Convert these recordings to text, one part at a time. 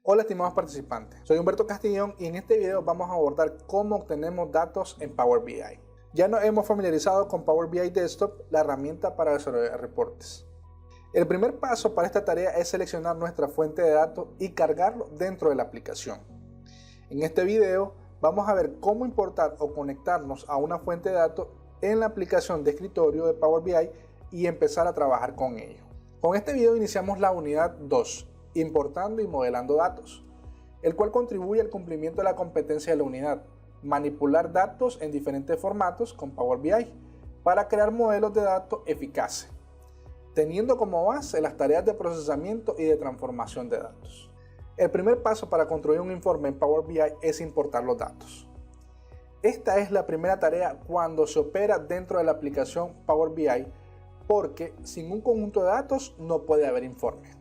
Hola estimados participantes, soy Humberto Castillón y en este video vamos a abordar cómo obtenemos datos en Power BI. Ya nos hemos familiarizado con Power BI Desktop, la herramienta para desarrollar reportes. El primer paso para esta tarea es seleccionar nuestra fuente de datos y cargarlo dentro de la aplicación. En este video vamos a ver cómo importar o conectarnos a una fuente de datos en la aplicación de escritorio de Power BI y empezar a trabajar con ello. Con este video iniciamos la unidad 2. Importando y modelando datos, el cual contribuye al cumplimiento de la competencia de la unidad, manipular datos en diferentes formatos con Power BI para crear modelos de datos eficaces, teniendo como base las tareas de procesamiento y de transformación de datos. El primer paso para construir un informe en Power BI es importar los datos. Esta es la primera tarea cuando se opera dentro de la aplicación Power BI, porque sin un conjunto de datos no puede haber informe.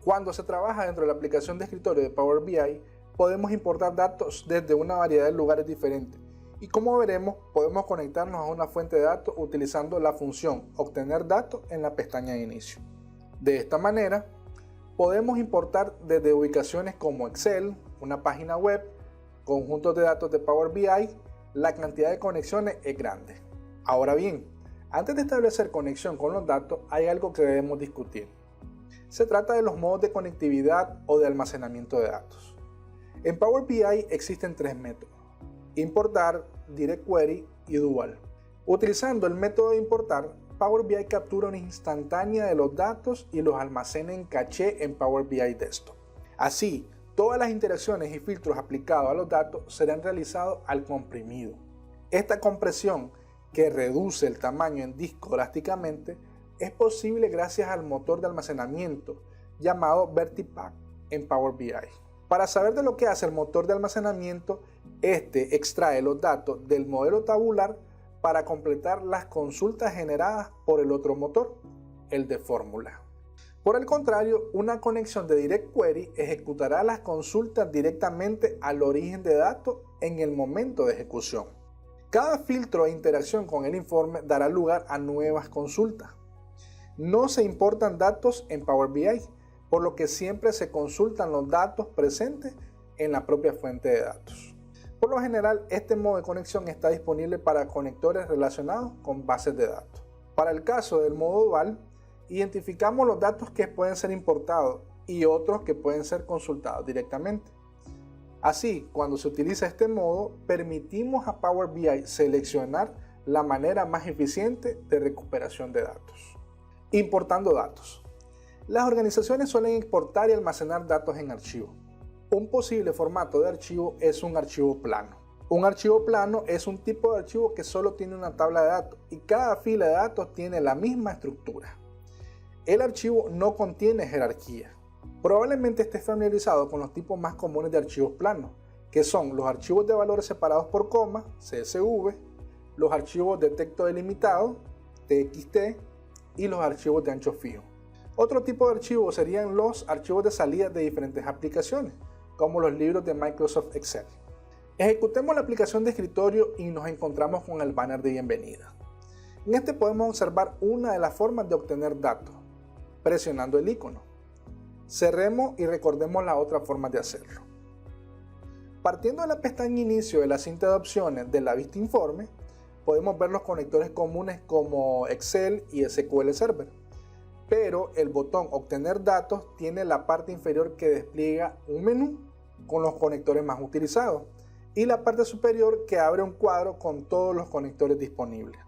Cuando se trabaja dentro de la aplicación de escritorio de Power BI, podemos importar datos desde una variedad de lugares diferentes y como veremos, podemos conectarnos a una fuente de datos utilizando la función obtener datos en la pestaña de inicio. De esta manera, podemos importar desde ubicaciones como Excel, una página web, conjuntos de datos de Power BI, la cantidad de conexiones es grande. Ahora bien, antes de establecer conexión con los datos, hay algo que debemos discutir. Se trata de los modos de conectividad o de almacenamiento de datos. En Power BI existen tres métodos: importar, direct query y dual. Utilizando el método de importar, Power BI captura una instantánea de los datos y los almacena en caché en Power BI Desktop. Así, todas las interacciones y filtros aplicados a los datos serán realizados al comprimido. Esta compresión, que reduce el tamaño en disco drásticamente, es posible gracias al motor de almacenamiento llamado Vertipack en Power BI. Para saber de lo que hace el motor de almacenamiento, este extrae los datos del modelo tabular para completar las consultas generadas por el otro motor, el de fórmula. Por el contrario, una conexión de Direct Query ejecutará las consultas directamente al origen de datos en el momento de ejecución. Cada filtro e interacción con el informe dará lugar a nuevas consultas. No se importan datos en Power BI, por lo que siempre se consultan los datos presentes en la propia fuente de datos. Por lo general, este modo de conexión está disponible para conectores relacionados con bases de datos. Para el caso del modo dual, identificamos los datos que pueden ser importados y otros que pueden ser consultados directamente. Así, cuando se utiliza este modo, permitimos a Power BI seleccionar la manera más eficiente de recuperación de datos. Importando datos. Las organizaciones suelen exportar y almacenar datos en archivos. Un posible formato de archivo es un archivo plano. Un archivo plano es un tipo de archivo que solo tiene una tabla de datos y cada fila de datos tiene la misma estructura. El archivo no contiene jerarquía. Probablemente estés familiarizado con los tipos más comunes de archivos planos, que son los archivos de valores separados por coma, CSV, los archivos de texto delimitado, TXT, y los archivos de ancho fijo. Otro tipo de archivos serían los archivos de salida de diferentes aplicaciones, como los libros de Microsoft Excel. Ejecutemos la aplicación de escritorio y nos encontramos con el banner de bienvenida. En este podemos observar una de las formas de obtener datos, presionando el icono. Cerremos y recordemos la otra forma de hacerlo. Partiendo de la pestaña inicio de la cinta de opciones de la vista informe, podemos ver los conectores comunes como Excel y SQL Server, pero el botón obtener datos tiene la parte inferior que despliega un menú con los conectores más utilizados y la parte superior que abre un cuadro con todos los conectores disponibles.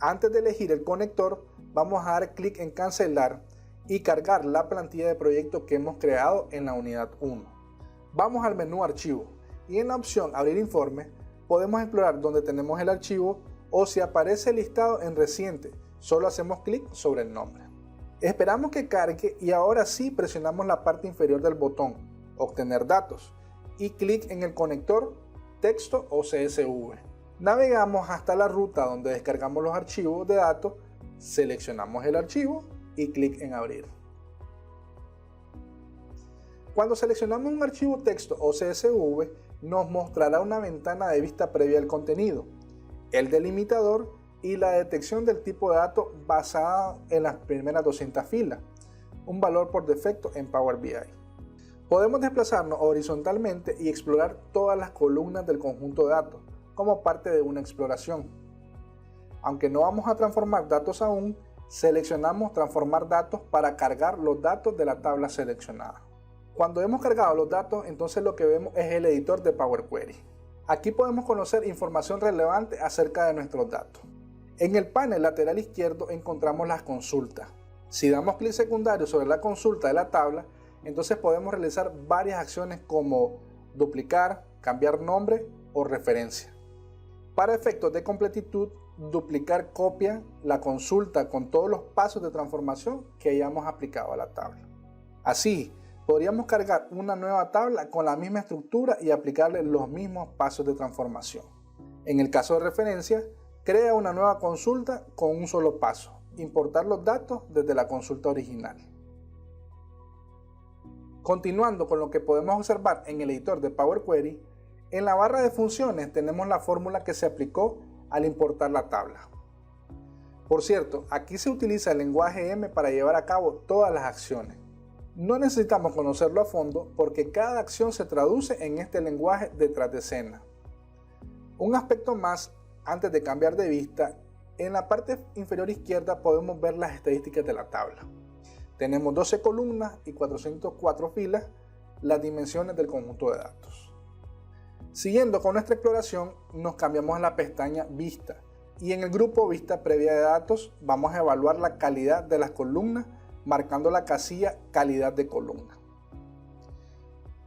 Antes de elegir el conector, vamos a dar clic en cancelar y cargar la plantilla de proyecto que hemos creado en la unidad 1. Vamos al menú archivo y en la opción abrir informe podemos explorar donde tenemos el archivo o si aparece listado en reciente, solo hacemos clic sobre el nombre. Esperamos que cargue y ahora sí presionamos la parte inferior del botón obtener datos y clic en el conector texto o CSV. Navegamos hasta la ruta donde descargamos los archivos de datos, seleccionamos el archivo y clic en abrir. Cuando seleccionamos un archivo texto o CSV, nos mostrará una ventana de vista previa al contenido, el delimitador y la detección del tipo de datos basada en las primeras 200 filas, un valor por defecto en Power BI. Podemos desplazarnos horizontalmente y explorar todas las columnas del conjunto de datos como parte de una exploración. Aunque no vamos a transformar datos aún, seleccionamos transformar datos para cargar los datos de la tabla seleccionada. Cuando hemos cargado los datos, entonces lo que vemos es el editor de Power Query. Aquí podemos conocer información relevante acerca de nuestros datos. En el panel lateral izquierdo encontramos las consultas. Si damos clic secundario sobre la consulta de la tabla, entonces podemos realizar varias acciones como duplicar, cambiar nombre o referencia. Para efectos de completitud, duplicar copia la consulta con todos los pasos de transformación que hayamos aplicado a la tabla. Así, podríamos cargar una nueva tabla con la misma estructura y aplicarle los mismos pasos de transformación. En el caso de referencia, crea una nueva consulta con un solo paso: importar los datos desde la consulta original. Continuando con lo que podemos observar en el editor de Power Query, en la barra de funciones tenemos la fórmula que se aplicó al importar la tabla. Por cierto, aquí se utiliza el lenguaje M para llevar a cabo todas las acciones. No necesitamos conocerlo a fondo porque cada acción se traduce en este lenguaje detrás de escena. Un aspecto más, antes de cambiar de vista, en la parte inferior izquierda podemos ver las estadísticas de la tabla. Tenemos 12 columnas y 404 filas, las dimensiones del conjunto de datos. Siguiendo con nuestra exploración, nos cambiamos a la pestaña Vista y en el grupo Vista previa de datos vamos a evaluar la calidad de las columnas marcando la casilla Calidad de columna.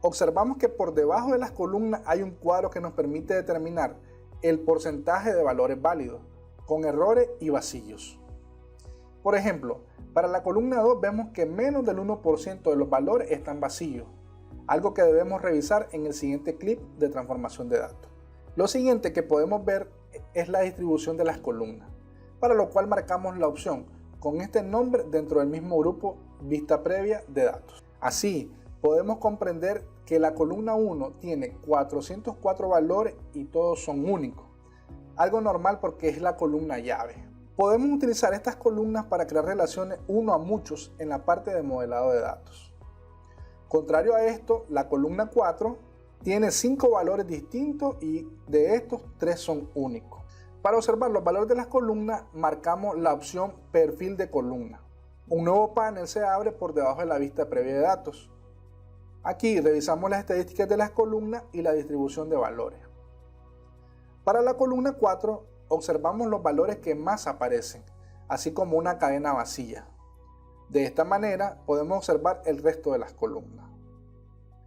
Observamos que por debajo de las columnas hay un cuadro que nos permite determinar el porcentaje de valores válidos, con errores y vacíos. Por ejemplo, para la columna 2 vemos que menos del 1% de los valores están vacíos, algo que debemos revisar en el siguiente clip de transformación de datos. Lo siguiente que podemos ver es la distribución de las columnas, para lo cual marcamos la opción con este nombre dentro del mismo grupo Vista previa de datos. Así, podemos comprender que la columna 1 tiene 404 valores y todos son únicos, algo normal porque es la columna llave. Podemos utilizar estas columnas para crear relaciones uno a muchos en la parte de modelado de datos. Contrario a esto, la columna 4 tiene 5 valores distintos y de estos 3 son únicos. Para observar los valores de las columnas, marcamos la opción Perfil de columna. Un nuevo panel se abre por debajo de la vista previa de datos. Aquí revisamos las estadísticas de las columnas y la distribución de valores. Para la columna 4, observamos los valores que más aparecen, así como una cadena vacía. De esta manera podemos observar el resto de las columnas.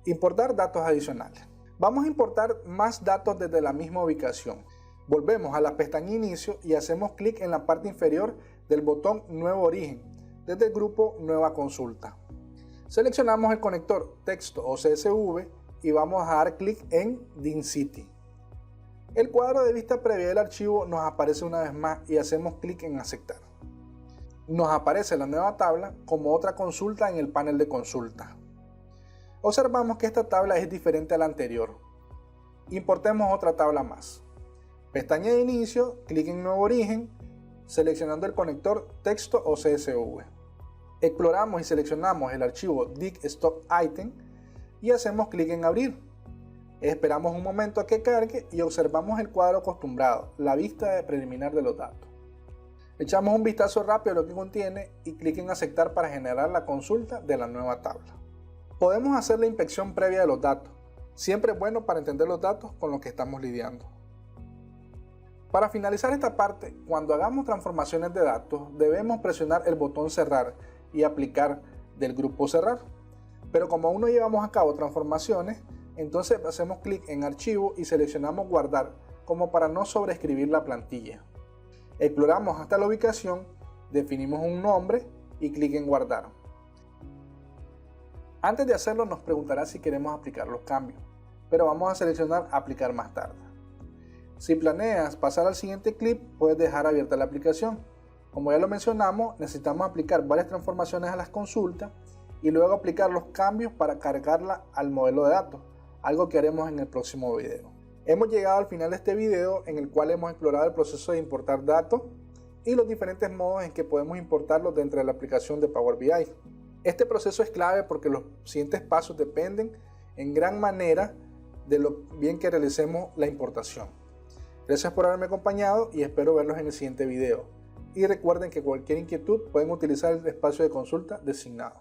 Importar datos adicionales. Vamos a importar más datos desde la misma ubicación. Volvemos a la pestaña Inicio y hacemos clic en la parte inferior del botón Nuevo origen, desde el grupo Nueva consulta. Seleccionamos el conector texto o CSV y vamos a dar clic en Density. El cuadro de vista previa del archivo nos aparece una vez más y hacemos clic en Aceptar. Nos aparece la nueva tabla como otra consulta en el panel de consulta. Observamos que esta tabla es diferente a la anterior. Importemos otra tabla más. Pestaña de inicio, clic en Nuevo origen, seleccionando el conector texto o CSV. Exploramos y seleccionamos el archivo dig.stock.item y hacemos clic en Abrir. Esperamos un momento a que cargue y observamos el cuadro acostumbrado, la vista preliminar de los datos. Echamos un vistazo rápido a lo que contiene y clic en Aceptar para generar la consulta de la nueva tabla. Podemos hacer la inspección previa de los datos, siempre es bueno para entender los datos con los que estamos lidiando. Para finalizar esta parte, cuando hagamos transformaciones de datos, debemos presionar el botón Cerrar y aplicar del grupo Cerrar. Pero como aún no llevamos a cabo transformaciones, entonces hacemos clic en Archivo y seleccionamos Guardar, como para no sobreescribir la plantilla. Exploramos hasta la ubicación, definimos un nombre y clic en Guardar. Antes de hacerlo nos preguntará si queremos aplicar los cambios, pero vamos a seleccionar Aplicar más tarde. Si planeas pasar al siguiente clip, puedes dejar abierta la aplicación. Como ya lo mencionamos, necesitamos aplicar varias transformaciones a las consultas y luego aplicar los cambios para cargarla al modelo de datos, algo que haremos en el próximo video. Hemos llegado al final de este video en el cual hemos explorado el proceso de importar datos y los diferentes modos en que podemos importarlos dentro de la aplicación de Power BI. Este proceso es clave porque los siguientes pasos dependen en gran manera de lo bien que realicemos la importación. Gracias por haberme acompañado y espero verlos en el siguiente video. Y recuerden que cualquier inquietud pueden utilizar el espacio de consulta designado.